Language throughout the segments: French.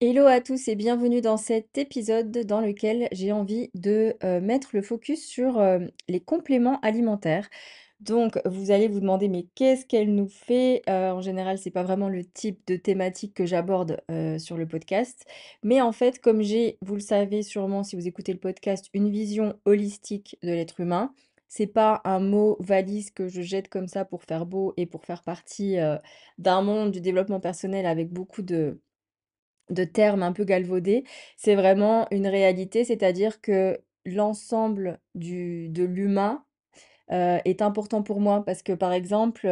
Hello à tous et bienvenue dans cet épisode dans lequel j'ai envie de mettre le focus sur les compléments alimentaires. Donc vous allez vous demander mais qu'est-ce qu'elle nous fait? En général, c'est pas vraiment le type de thématique que j'aborde sur le podcast. Mais en fait, comme j'ai, vous le savez sûrement si vous écoutez le podcast, une vision holistique de l'être humain, c'est pas un mot valise que je jette comme ça pour faire beau et pour faire partie d'un monde du développement personnel avec beaucoup de termes un peu galvaudés, c'est vraiment une réalité, c'est-à-dire que l'ensemble de l'humain est important pour moi parce que, par exemple,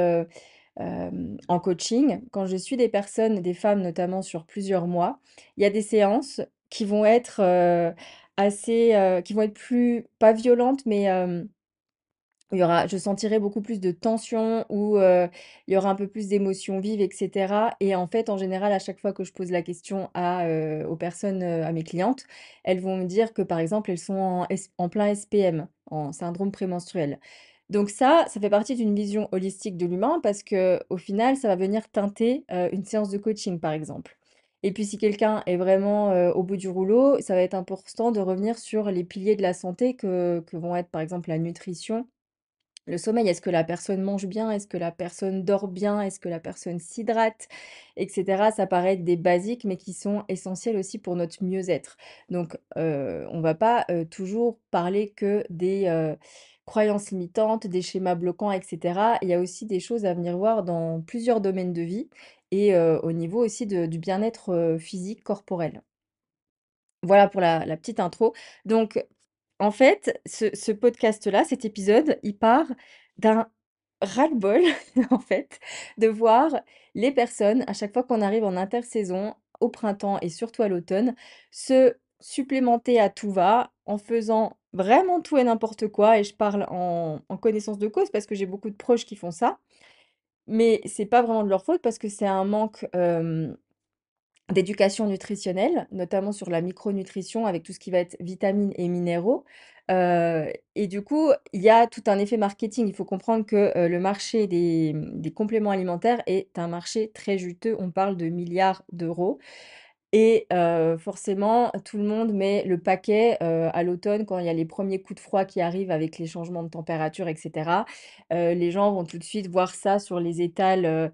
en coaching, quand je suis des personnes, des femmes notamment sur plusieurs mois, il y a des séances qui vont être qui vont être plus, pas violentes, mais je sentirai beaucoup plus de tension ou, il y aura un peu plus d'émotions vives et cetera et en fait, en général, à chaque fois que je pose la question aux personnes, à mes clientes, elles vont me dire que, par exemple, elles sont en plein SPM, en syndrome prémenstruel. Donc ça fait partie d'une vision holistique de l'humain parce que au final, ça va venir teinter, une séance de coaching, par exemple. Et puis si quelqu'un est vraiment, au bout du rouleau, ça va être important de revenir sur les piliers de la santé que vont être, par exemple, la nutrition, le sommeil, est-ce que la personne mange bien? Est-ce que la personne dort bien? Est-ce que la personne s'hydrate? Et cetera. Ça paraît être des basiques, mais qui sont essentiels aussi pour notre mieux-être. Donc, on va pas, toujours parler que des, croyances limitantes, des schémas bloquants et cetera. Il y a aussi des choses à venir voir dans plusieurs domaines de vie et au niveau aussi du bien-être, physique, corporel. Voilà pour la petite intro. Donc, en fait, ce podcast-là, cet épisode, il part d'un ras-le-bol, en fait, de voir les personnes, à chaque fois qu'on arrive en intersaison, au printemps et surtout à l'automne, se supplémenter à tout va, en faisant vraiment tout et n'importe quoi. Et je parle en connaissance de cause parce que j'ai beaucoup de proches qui font ça. Mais c'est pas vraiment de leur faute parce que c'est un manque, d'éducation nutritionnelle, notamment sur la micronutrition avec tout ce qui va être vitamines et minéraux. Et du coup, il y a tout un effet marketing. Il faut comprendre que, le marché des compléments alimentaires est un marché très juteux. On parle de milliards d'euros et forcément, tout le monde met le paquet, à l'automne quand il y a les premiers coups de froid qui arrivent avec les changements de température et cetera. Les gens vont tout de suite voir ça sur les étals,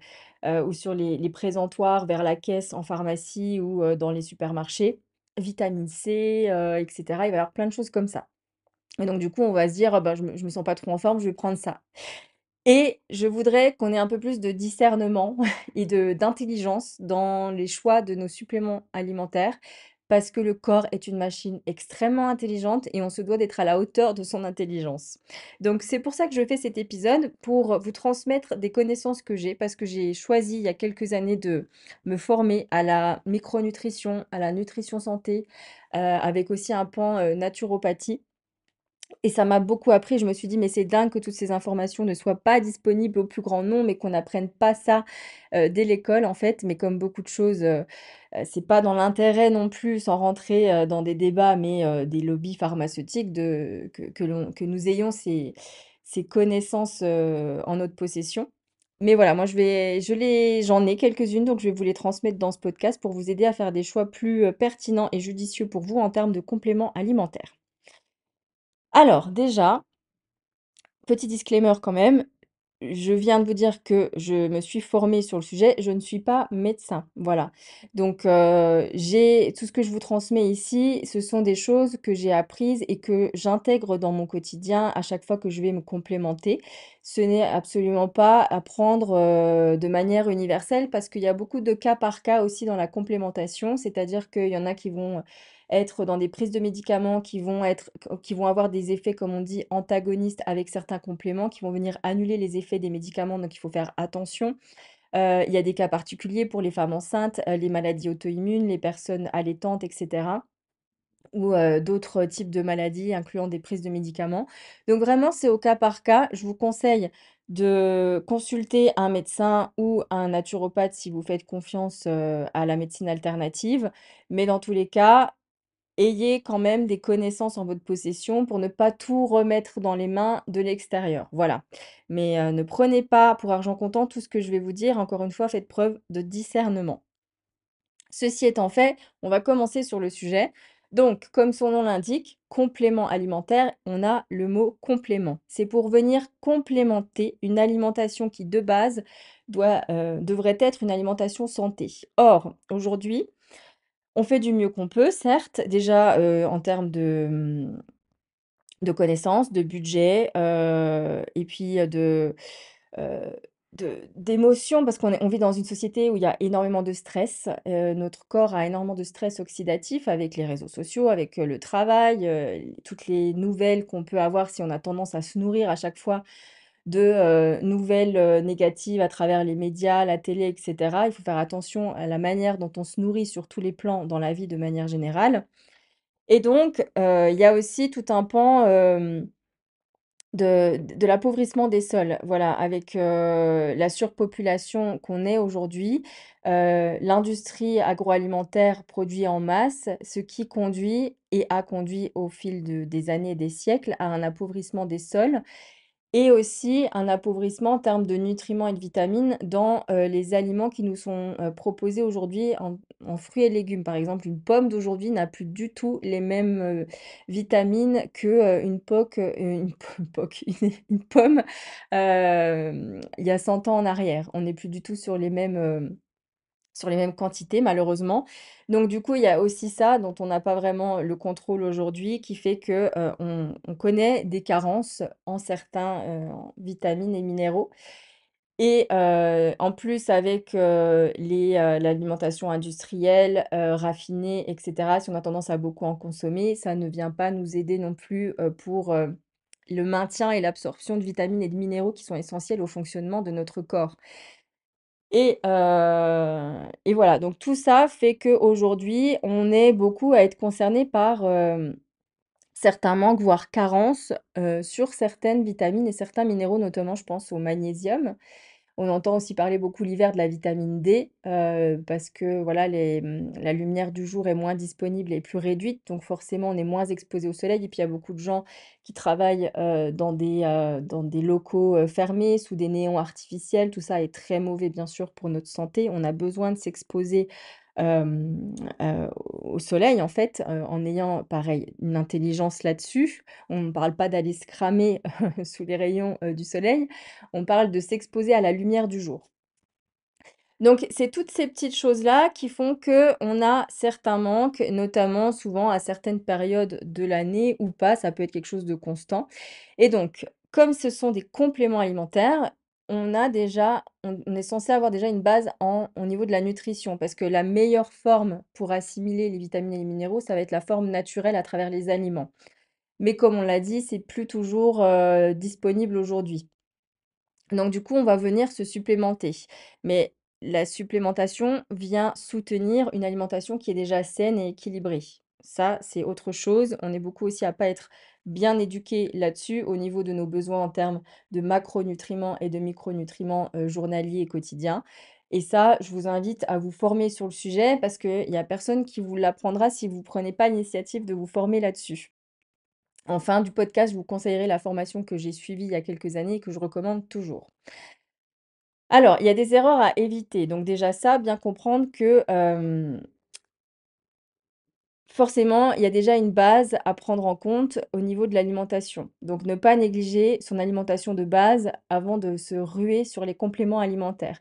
ou sur les présentoirs vers la caisse en pharmacie ou dans les supermarchés. Vitamine C, et cetera. Il va y avoir plein de choses comme ça et donc du coup, on va se dire: «Ah bah, je me sens pas trop en forme, je vais prendre ça». Et je voudrais qu'on ait un peu plus de discernement et d'intelligence dans les choix de nos suppléments alimentaires, parce que le corps est une machine extrêmement intelligente et on se doit d'être à la hauteur de son intelligence. Donc c'est pour ça que je fais cet épisode, pour vous transmettre des connaissances que j'ai, parce que j'ai choisi il y a quelques années de me former à la micronutrition, à la nutrition santé, avec aussi un pan, naturopathie. Et ça m'a beaucoup appris. Je me suis dit: «Mais c'est dingue que toutes ces informations ne soient pas disponibles au plus grand nombre et qu'on n'apprenne pas ça, dès l'école, en fait». Mais comme beaucoup de choses, c'est pas dans l'intérêt non plus, sans rentrer, dans des débats, mais des lobbies pharmaceutiques que nous ayons ces connaissances, en notre possession. Mais voilà, moi j'en ai quelques-unes, donc je vais vous les transmettre dans ce podcast pour vous aider à faire des choix plus, pertinents et judicieux pour vous en termes de compléments alimentaires. Alors déjà, petit disclaimer quand même, je viens de vous dire que je me suis formée sur le sujet, je ne suis pas médecin, voilà. Donc j'ai tout ce que je vous transmets ici, ce sont des choses que j'ai apprises et que j'intègre dans mon quotidien à chaque fois que je vais me complémenter. Ce n'est absolument pas à prendre, de manière universelle parce qu'il y a beaucoup de cas par cas aussi dans la complémentation. C'est-à-dire qu'il y en a qui vont être dans des prises de médicaments qui vont avoir des effets, comme on dit, antagonistes avec certains compléments, qui vont venir annuler les effets des médicaments, donc il faut faire attention. Il y a des cas particuliers pour les femmes enceintes, les maladies auto-immunes, les personnes allaitantes et cetera, ou d'autres types de maladies incluant des prises de médicaments. Donc vraiment, c'est au cas par cas. Je vous conseille de consulter un médecin ou un naturopathe si vous faites confiance, à la médecine alternative. Mais dans tous les cas, ayez quand même des connaissances en votre possession pour ne pas tout remettre dans les mains de l'extérieur, voilà. Mais, ne prenez pas pour argent comptant tout ce que je vais vous dire. Encore une fois, faites preuve de discernement. Ceci étant fait, on va commencer sur le sujet. Donc, comme son nom l'indique, complément alimentaire, on a le mot complément. C'est pour venir complémenter une alimentation qui, de base, devrait être une alimentation santé. Or, aujourd'hui, on fait du mieux qu'on peut, certes, déjà en termes de connaissances, de budget, et puis heu, d'émotions parce on vit dans une société où il y a énormément de stress. Notre corps a énormément de stress oxydatif avec les réseaux sociaux, avec, le travail, toutes les nouvelles qu'on peut avoir si on a tendance à se nourrir à chaque fois de, nouvelles, négatives à travers les médias, la télé et cetera. Il faut faire attention à la manière dont on se nourrit sur tous les plans dans la vie de manière générale et donc, il y a aussi tout un pan, de l'appauvrissement des sols, voilà, avec, la surpopulation qu'on est aujourd'hui, l'industrie agroalimentaire produit en masse, ce qui conduit et a conduit au fil des années et des siècles à un appauvrissement des sols et aussi un appauvrissement en termes de nutriments et de vitamines dans, les aliments qui nous sont, proposés aujourd'hui en fruits et légumes. Par exemple, une pomme d'aujourd'hui n'a plus du tout les mêmes, vitamines que, une poque, une pomme, il y a 100 ans en arrière. On n'est plus du tout sur les mêmes quantités malheureusement. Donc du coup, il y a aussi ça dont on n'a pas vraiment le contrôle aujourd'hui qui fait que, on connaît des carences en certains, en vitamines et minéraux et en plus avec, l'alimentation industrielle, raffinée et cetera, si on a tendance à beaucoup en consommer, ça ne vient pas nous aider non plus, pour, le maintien et l'absorption de vitamines et de minéraux qui sont essentiels au fonctionnement de notre corps. Et voilà, donc tout ça fait qu'aujourd'hui, on est beaucoup à être concerné par, certains manques, voire carences, sur certaines vitamines et certains minéraux, notamment je pense au magnésium. On entend aussi parler beaucoup l'hiver de la vitamine D, parce que voilà la lumière du jour est moins disponible et plus réduite, donc forcément on est moins exposé au soleil et puis il y a beaucoup de gens qui travaillent, dans des locaux, fermés sous des néons artificiels. Tout ça est très mauvais bien sûr pour notre santé. On a besoin de s'exposer, au soleil en fait, en ayant pareil une intelligence là-dessus. On ne parle pas d'aller se cramer sous les rayons, du soleil, on parle de s'exposer à la lumière du jour. Donc c'est toutes ces petites choses-là qui font qu'on a certains manques, notamment souvent à certaines périodes de l'année ou pas, ça peut être quelque chose de constant. Et donc, comme ce sont des compléments alimentaires, on est censé avoir déjà une base au niveau de la nutrition, parce que la meilleure forme pour assimiler les vitamines et les minéraux, ça va être la forme naturelle à travers les aliments. Mais comme on l'a dit, c'est plus toujours, disponible aujourd'hui. Donc du coup, on va venir se supplémenter. Mais la supplémentation vient soutenir une alimentation qui est déjà saine et équilibrée. Ça, c'est autre chose. On est beaucoup aussi à pas être bien éduqué là-dessus au niveau de nos besoins en termes de macronutriments et de micronutriments journaliers et quotidiens. Et ça, je vous invite à vous former sur le sujet parce qu'il n'y a personne qui vous l'apprendra si vous ne prenez pas l'initiative de vous former là-dessus. En fin du podcast, je vous conseillerai la formation que j'ai suivie il y a quelques années et que je recommande toujours. Alors, il y a des erreurs à éviter. Donc déjà ça, bien comprendre que, forcément, il y a déjà une base à prendre en compte au niveau de l'alimentation. Donc ne pas négliger son alimentation de base avant de se ruer sur les compléments alimentaires.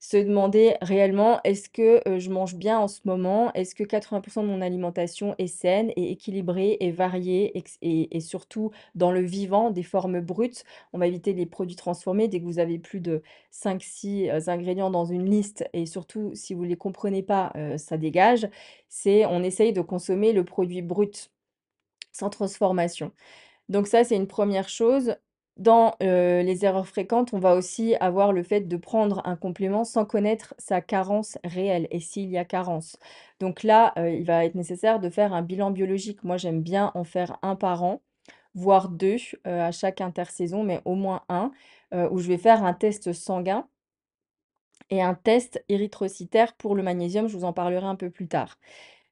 Se demander réellement: «Est-ce que, je mange bien en ce moment? Est-ce que 80 de mon alimentation est saine, est équilibrée, est variée et surtout dans le vivant, des formes brutes?» On va éviter les produits transformés dès que vous avez plus de 5-6 ingrédients dans une liste et surtout si vous ne les comprenez pas, ça dégage. On essaye de consommer le produit brut, sans transformation. Donc ça, c'est une première chose. Dans, les erreurs fréquentes, on va aussi avoir le fait de prendre un complément sans connaître sa carence réelle et s'il y a carence. Donc là, il va être nécessaire de faire un bilan biologique. Moi, j'aime bien en faire un par an, voire 2 à chaque intersaison, mais au moins un, où je vais faire un test sanguin et un test érythrocytaire pour le magnésium. Je vous en parlerai un peu plus tard.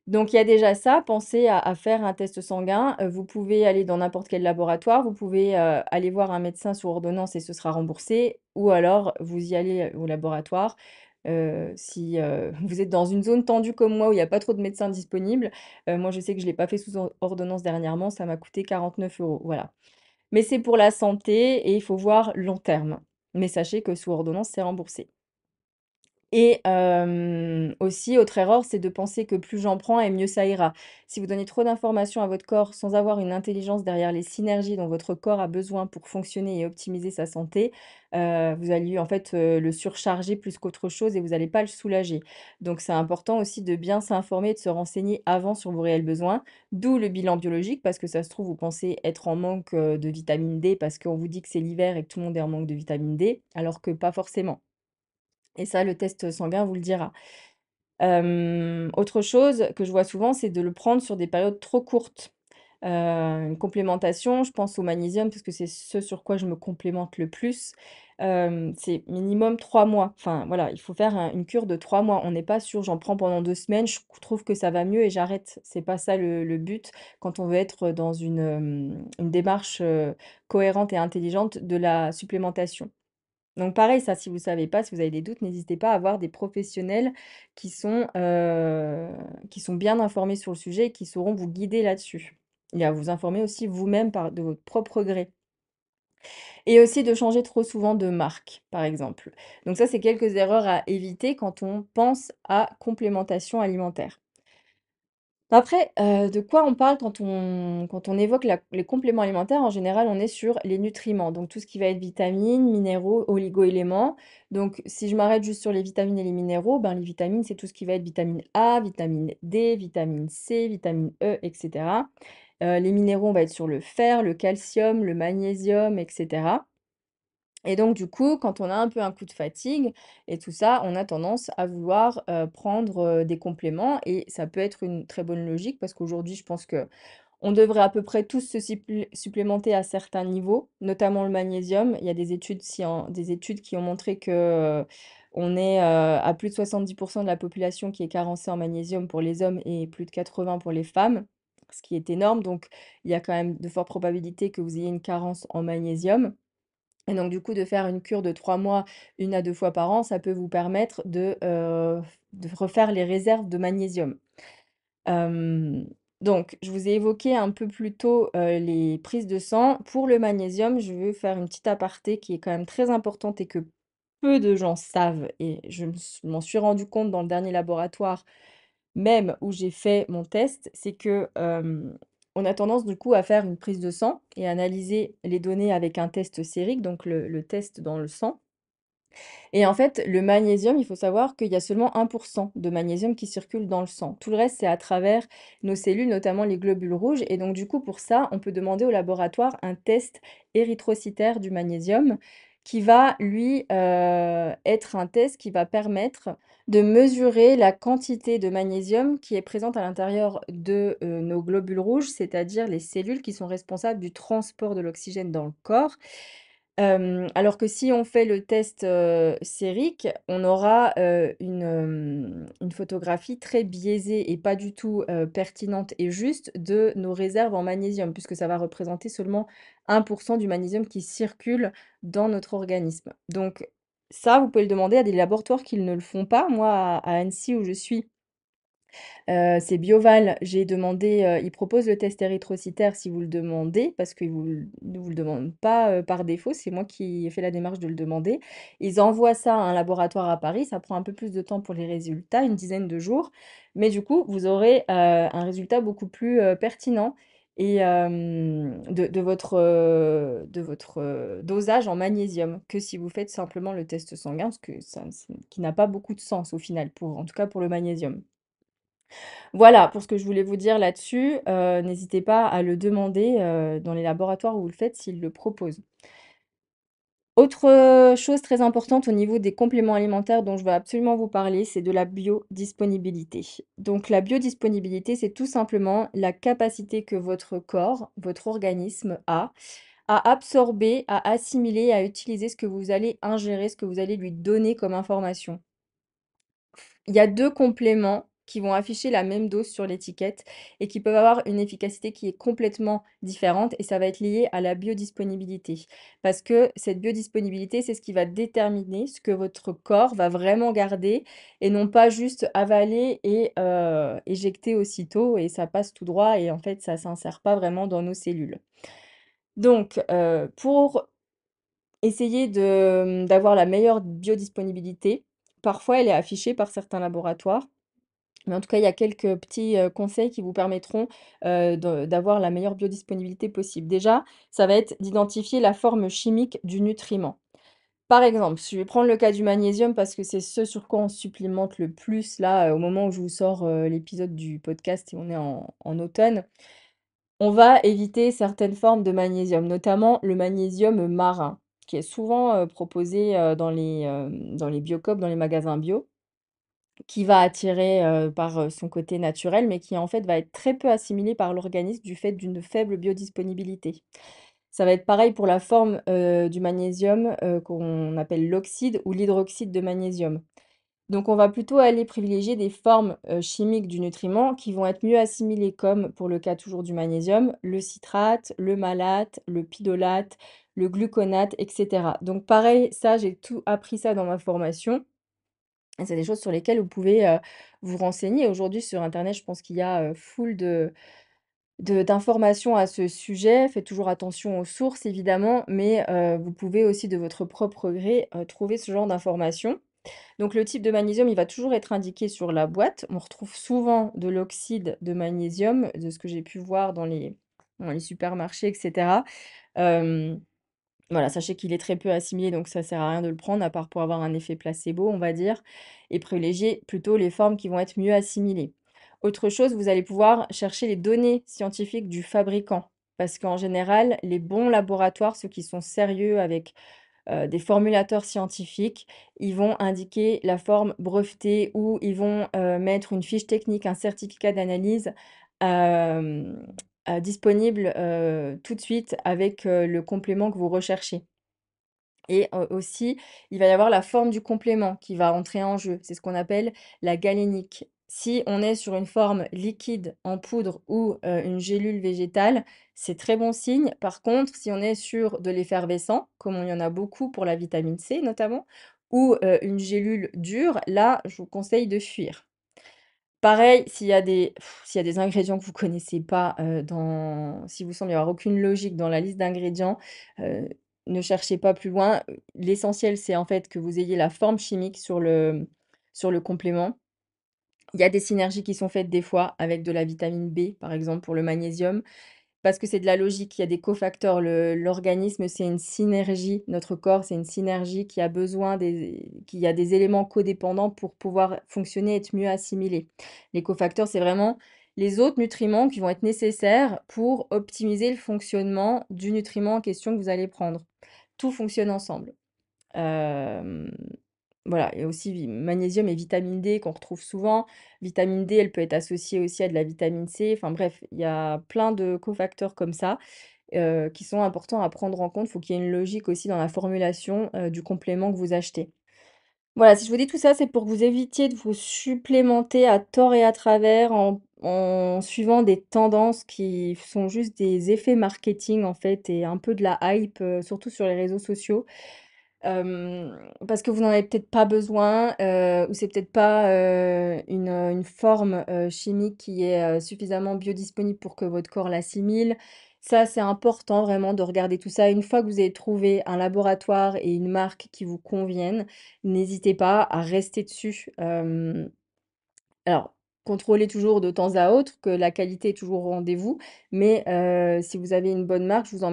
Donc il y a déjà ça, pensez à faire un test sanguin. Vous pouvez aller dans n'importe quel laboratoire, vous pouvez, aller voir un médecin sous ordonnance et ce sera remboursé ou alors vous y allez au laboratoire. Si, vous êtes dans une zone tendue comme moi où il y a pas trop de médecins disponibles, moi je sais que je l'ai pas fait sous ordonnance dernièrement, ça m'a coûté 49 €, voilà. Mais c'est pour la santé et il faut voir long terme. Mais sachez que sous ordonnance, c'est remboursé. Et aussi, autre erreur, c'est de penser que plus j'en prends et mieux ça ira. Si vous donnez trop d'informations à votre corps sans avoir une intelligence derrière les synergies dont votre corps a besoin pour fonctionner et optimiser sa santé, vous allez en fait, le surcharger plus qu'autre chose et vous allez pas le soulager. Donc c'est important aussi de bien s'informer et de se renseigner avant sur vos réels besoins, d'où le bilan biologique parce que ça se trouve, vous pensez être en manque, de vitamine D parce qu'on vous dit que c'est l'hiver et que tout le monde est en manque de vitamine D, alors que pas forcément. Et ça, le test sanguin vous le dira. Autre chose que je vois souvent, c'est de le prendre sur des périodes trop courtes. Une complémentation, je pense au magnésium parce que c'est ce sur quoi je me complémente le plus. C'est minimum 3 mois. Enfin voilà, il faut faire une cure de 3 mois. On n'est pas sur j'en prends pendant 2 semaines, je trouve que ça va mieux et j'arrête. C'est pas ça le but quand on veut être dans une démarche, cohérente et intelligente de la supplémentation. Donc pareil, ça, si vous savez pas, si vous avez des doutes, n'hésitez pas à voir des professionnels qui qui sont bien informés sur le sujet et qui sauront vous guider là-dessus. Et à vous informer aussi vous-même de votre propre gré. Et aussi de changer trop souvent de marque, par exemple. Donc ça, c'est quelques erreurs à éviter quand on pense à complémentation alimentaire. Après, de quoi on parle quand on évoque les compléments alimentaires? En général, on est sur les nutriments, donc tout ce qui va être vitamines, minéraux, oligo-éléments. Donc si je m'arrête juste sur les vitamines et les minéraux, ben, les vitamines, c'est tout ce qui va être vitamine A, vitamine D, vitamine C, vitamine E et cetera. Les minéraux, on va être sur le fer, le calcium, le magnésium et cetera. Et donc du coup, quand on a un peu un coup de fatigue et tout ça, on a tendance à vouloir, prendre, des compléments et ça peut être une très bonne logique parce qu'aujourd'hui, je pense que on devrait à peu près tous se supplémenter à certains niveaux, notamment le magnésium. Il y a des études qui ont montré que, on est, à plus de 70 de la population qui est carencée en magnésium pour les hommes et plus de 80 pour les femmes, ce qui est énorme. Donc il y a quand même de fortes probabilités que vous ayez une carence en magnésium. Et donc du coup, de faire une cure de 3 mois, 1 à 2 fois par an, ça peut vous permettre de refaire les réserves de magnésium. Hem, donc je vous ai évoqué un peu plus tôt, les prises de sang. Pour le magnésium, je veux faire une petite aparté qui est quand même très importante et que peu de gens savent et je m'en suis rendu compte dans le dernier laboratoire même où j'ai fait mon test, c'est que, on a tendance du coup à faire une prise de sang et analyser les données avec un test sérique, donc le test dans le sang. Et en fait, le magnésium, il faut savoir qu'il y a seulement 1 de magnésium qui circule dans le sang. Tout le reste, c'est à travers nos cellules, notamment les globules rouges. Et donc, du coup, pour ça, on peut demander au laboratoire un test érythrocytaire du magnésium qui va, lui, être un test qui va permettre de mesurer la quantité de magnésium qui est présente à l'intérieur de nos globules rouges, c'est-à-dire les cellules qui sont responsables du transport de l'oxygène dans le corps. Alors que si on fait le test, sérique, on aura, une photographie très biaisée et pas du tout, pertinente et juste de nos réserves en magnésium, puisque ça va représenter seulement 1 du magnésium qui circule dans notre organisme. Donc ça, vous pouvez le demander à des laboratoires qui ne le font pas. Moi, à Annecy où je suis, c'est Bioval. J'ai demandé, ils proposent le test érythrocytaire si vous le demandez, parce qu'ils ne vous le demandent pas, par défaut. C'est moi qui ai fait la démarche de le demander. Ils envoient ça à un laboratoire à Paris. Ça prend un peu plus de temps pour les résultats, une dizaine de jours. Mais du coup, vous aurez, un résultat beaucoup plus, pertinent et de votre, dosage en magnésium que si vous faites simplement le test sanguin, parce que ça qui n'a pas beaucoup de sens au final en tout cas pour le magnésium. Voilà pour ce que je voulais vous dire là-dessus, n'hésitez pas à le demander, dans les laboratoires où vous le faites s'ils le proposent. Autre, chose très importante au niveau des compléments alimentaires dont je veux absolument vous parler, c'est de la biodisponibilité. Donc la biodisponibilité, c'est tout simplement la capacité que votre corps, votre organisme a, à absorber, à assimiler, à utiliser ce que vous allez ingérer, ce que vous allez lui donner comme information. Il y a 2 compléments qui vont afficher la même dose sur l'étiquette et qui peuvent avoir une efficacité qui est complètement différente et ça va être lié à la biodisponibilité. Parce que cette biodisponibilité, c'est ce qui va déterminer ce que votre corps va vraiment garder et non pas juste avaler et éjecter aussitôt et ça passe tout droit et en fait ça s'insère pas vraiment dans nos cellules. Donc, pour essayer d'avoir la meilleure biodisponibilité, parfois elle est affichée par certains laboratoires, mais en tout cas, il y a quelques petits, conseils qui vous permettront, d'avoir la meilleure biodisponibilité possible. Déjà, ça va être d'identifier la forme chimique du nutriment. Par exemple, je vais prendre le cas du magnésium parce que c'est ce sur quoi on supplémente le plus là, au moment où je vous sors, l'épisode du podcast et on est en automne. On va éviter certaines formes de magnésium, notamment le magnésium marin, qui est souvent, proposé, dans les Biocoop, dans les magasins bio, qui va attirer, par, son côté naturel, mais qui en fait va être très peu assimilé par l'organisme du fait d'une faible biodisponibilité. Ça va être pareil pour la forme, du magnésium, qu'on appelle l'oxyde ou l'hydroxyde de magnésium. Donc on va plutôt aller privilégier des formes, chimiques du nutriment qui vont être mieux assimilées comme pour le cas toujours du magnésium, le citrate, le malate, le pidolate, le gluconate et cetera. Donc pareil, ça j'ai tout appris ça dans ma formation et c'est des choses sur lesquelles vous pouvez, vous renseigner. Aujourd'hui sur internet, je pense qu'il y a, full de d'informations à ce sujet. Faites toujours attention aux sources évidemment, mais vous pouvez aussi de votre propre gré, trouver ce genre d'informations. Donc le type de magnésium, il va toujours être indiqué sur la boîte. On retrouve souvent de l'oxyde de magnésium, de ce que j'ai pu voir dans les supermarchés et cetera. Hem, voilà, sachez qu'il est très peu assimilé, donc ça sert à rien de le prendre, à part pour avoir un effet placebo, on va dire, et privilégier plutôt les formes qui vont être mieux assimilées. Autre chose, vous allez pouvoir chercher les données scientifiques du fabricant, parce qu'en général, les bons laboratoires, ceux qui sont sérieux avec des formulateurs scientifiques, ils vont indiquer la forme brevetée ou ils vont, mettre une fiche technique, un certificat d'analyse, hem, disponible, tout de suite avec, le complément que vous recherchez. Et aussi, il va y avoir la forme du complément qui va entrer en jeu. C'est ce qu'on appelle la galénique. Si on est sur une forme liquide en poudre ou une gélule végétale, c'est très bon signe. Par contre, si on est sur de l'effervescent, comme il y en a beaucoup pour la vitamine C notamment, ou une gélule dure, là, je vous conseille de fuir. Pareil, s'il y a des ingrédients que vous connaissez pas, si vous semble y avoir aucune logique dans la liste d'ingrédients, heu, ne cherchez pas plus loin. L'essentiel, c'est en fait que vous ayez la forme chimique sur le complément. Il y a des synergies qui sont faites des fois avec de la vitamine B, par exemple pour le magnésium. Parce que c'est de la logique, il y a des cofacteurs. L'organisme, c'est une synergie. Notre corps, c'est une synergie qui a des éléments codépendants pour pouvoir fonctionner, être mieux assimilés. Les cofacteurs, c'est vraiment les autres nutriments qui vont être nécessaires pour optimiser le fonctionnement du nutriment en question que vous allez prendre. Tout fonctionne ensemble. Hem, voilà et aussi magnésium et vitamine D qu'on retrouve souvent. Vitamine D, elle peut être associée aussi à de la vitamine C. Enfin bref, il y a plein de cofacteurs comme ça, qui sont importants à prendre en compte. Il faut qu'il y ait une logique aussi dans la formulation, du complément que vous achetez. Voilà, si je vous dis tout ça, c'est pour que vous évitiez de vous supplémenter à tort et à travers en suivant des tendances qui sont juste des effets marketing en fait et un peu de la hype, surtout sur les réseaux sociaux. Parce que vous n'en avez peut-être pas besoin, ou c'est peut-être pas, une forme, chimique qui est, suffisamment biodisponible pour que votre corps l'assimile. Ça, c'est important vraiment de regarder tout ça. Une fois que vous avez trouvé un laboratoire et une marque qui vous conviennent, n'hésitez pas à rester dessus. Alors, contrôlez toujours de temps à autre que la qualité est toujours au rendez-vous, mais si vous avez une bonne marque, je vous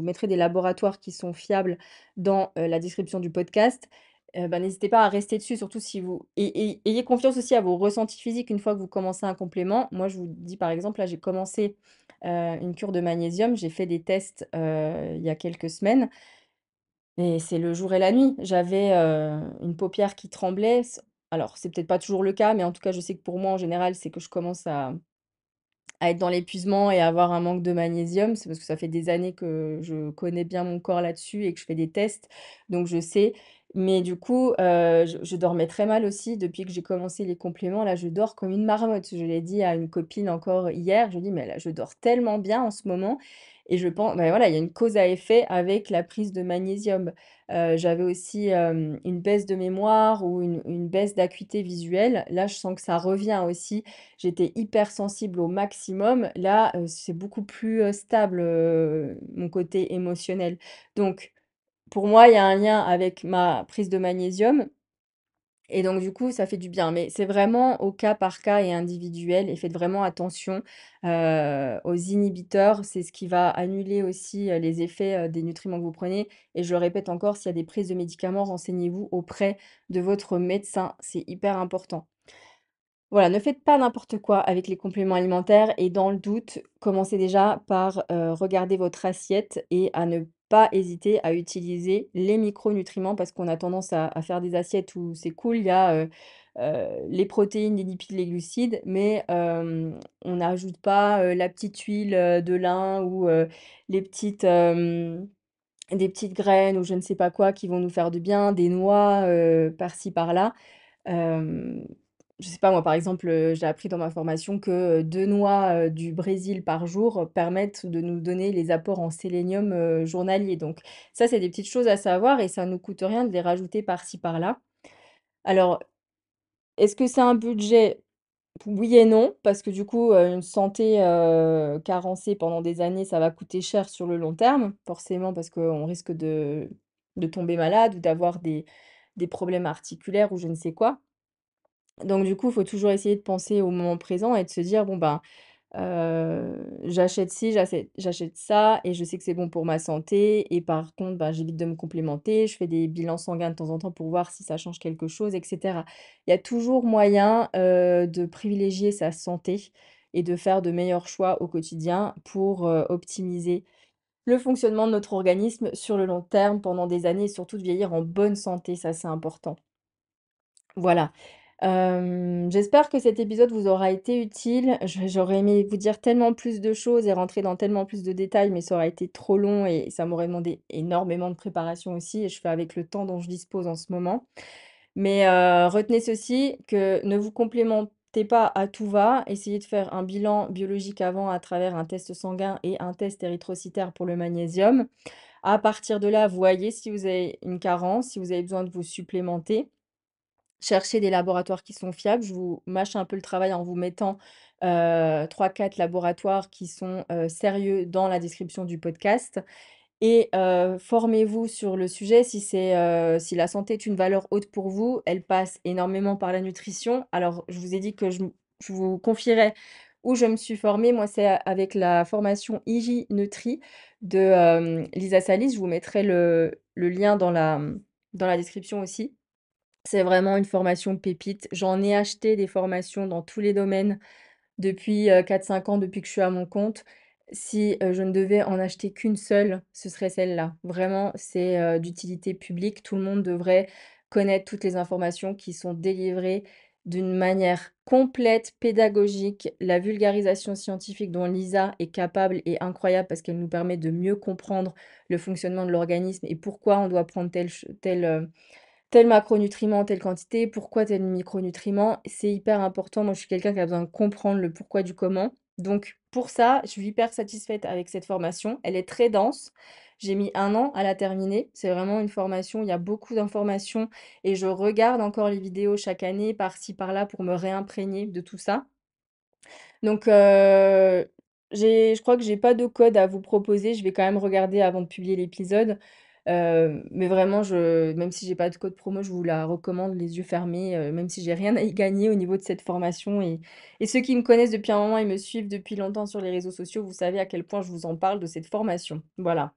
mettrai des laboratoires qui sont fiables dans, la description du podcast. Bah, n'hésitez pas à rester dessus, surtout si vous et ayez confiance aussi à vos ressentis physiques une fois que vous commencez un complément. Moi, je vous dis par exemple, là, j'ai commencé, une cure de magnésium. J'ai fait des tests, il y a quelques semaines et c'est le jour et la nuit. J'avais, une paupière qui tremblait. Alors, c'est peut-être pas toujours le cas, mais en tout cas, je sais que pour moi, en général, c'est que je commence à être dans l'épuisement et à avoir un manque de magnésium. C'est parce que ça fait des années que je connais bien mon corps là-dessus et que je fais des tests, donc je sais. Mais du coup, je dormais très mal aussi depuis que j'ai commencé les compléments. Là, je dors comme une marmotte. Je l'ai dit à une copine encore hier, je lui ai dit: «Mais là, je dors tellement bien en ce moment» et je pense bah, voilà, il y a une cause à effet avec la prise de magnésium. J'avais aussi, une baisse de mémoire ou une baisse d'acuité visuelle. Là, je sens que ça revient aussi. J'étais hypersensible au maximum. Là, c'est beaucoup plus, stable, mon côté émotionnel. Donc pour moi, il y a un lien avec ma prise de magnésium et donc du coup, ça fait du bien. Mais c'est vraiment au cas par cas et individuel et faites vraiment attention, aux inhibiteurs. C'est ce qui va annuler aussi, les effets, des nutriments que vous prenez et je le répète encore, s'il y a des prises de médicaments, renseignez-vous auprès de votre médecin, c'est hyper important. Voilà, ne faites pas n'importe quoi avec les compléments alimentaires et dans le doute, commencez déjà par, regarder votre assiette et à ne pas hésiter à utiliser les micronutriments parce qu'on a tendance à faire des assiettes où c'est cool, il y a, les protéines, les lipides, les glucides, mais on n'ajoute pas, la petite huile, de lin ou, les petites, des petites graines ou je ne sais pas quoi qui vont nous faire du bien, des noix, par-ci par-là. Hem, je sais pas moi, par exemple, j'ai appris dans ma formation que, 2 noix, du Brésil par jour permettent de nous donner les apports en sélénium, journaliers. Donc ça, c'est des petites choses à savoir et ça nous coûte rien de les rajouter par-ci par-là. Alors, est-ce que c'est un budget? Oui et non, parce que du coup, une santé, carencée pendant des années, ça va coûter cher sur le long terme, forcément parce qu'on risque de tomber malade ou d'avoir des problèmes articulaires ou je ne sais quoi. Donc du coup, il faut toujours essayer de penser au moment présent et de se dire: «Bon, ben, j'achète ci, j'achète ça et je sais que c'est bon pour ma santé et par contre, bah, j'évite de me complémenter, je fais des bilans sanguins de temps en temps pour voir si ça change quelque chose» et cetera. Il y a toujours moyen, de privilégier sa santé et de faire de meilleurs choix au quotidien pour, optimiser le fonctionnement de notre organisme sur le long terme pendant des années et surtout de vieillir en bonne santé, ça c'est important. Voilà. J'espère que cet épisode vous aura été utile. J'aurais aimé vous dire tellement plus de choses et rentrer dans tellement plus de détails, mais ça aurait été trop long et ça m'aurait demandé énormément de préparation aussi et je fais avec le temps dont je dispose en ce moment. Mais, retenez ceci, que ne vous complémentez pas à tout va. Essayez de faire un bilan biologique avant à travers un test sanguin et un test érythrocytaire pour le magnésium. À partir de là, voyez si vous avez une carence, si vous avez besoin de vous supplémenter. Cherchez des laboratoires qui sont fiables. Je vous mâche un peu le travail en vous mettant, 3-4 laboratoires qui sont, sérieux dans la description du podcast et formez-vous sur le sujet si la santé est une valeur haute pour vous, elle passe énormément par la nutrition. Alors je vous ai dit que je vous confierai où je me suis formée. Moi, c'est avec la formation IJ Nutri de, Lisa Salis. Je vous mettrai le lien dans la description aussi. C'est vraiment une formation pépite. J'en ai acheté des formations dans tous les domaines depuis, 4-5 ans, depuis que je suis à mon compte. Si, je ne devais en acheter qu'une seule, ce serait celle-là. Vraiment, c'est, d'utilité publique. Tout le monde devrait connaître toutes les informations qui sont délivrées d'une manière complète, pédagogique. La vulgarisation scientifique dont Lisa est capable est incroyable parce qu'elle nous permet de mieux comprendre le fonctionnement de l'organisme et pourquoi on doit prendre tel macronutriment, telle quantité, pourquoi tel micronutriment, c'est hyper important. Moi, je suis quelqu'un qui a besoin de comprendre le pourquoi du comment. Donc pour ça, je suis hyper satisfaite avec cette formation. Elle est très dense. J'ai mis 1 an à la terminer. C'est vraiment une formation, il y a beaucoup d'informations et je regarde encore les vidéos chaque année par-ci par-là pour me réimprégner de tout ça. Donc, je crois que j'ai pas de code à vous proposer. Je vais quand même regarder avant de publier l'épisode. Mais vraiment, même si j'ai pas de code promo, je vous la recommande les yeux fermés, même si j'ai rien à y gagner au niveau de cette formation et ceux qui me connaissent depuis un moment et me suivent depuis longtemps sur les réseaux sociaux, vous savez à quel point je vous en parle de cette formation. Voilà.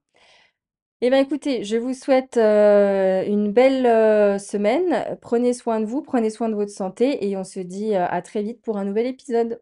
Eh ben, écoutez, je vous souhaite, une belle, semaine. Prenez soin de vous, prenez soin de votre santé et on se dit, à très vite pour un nouvel épisode.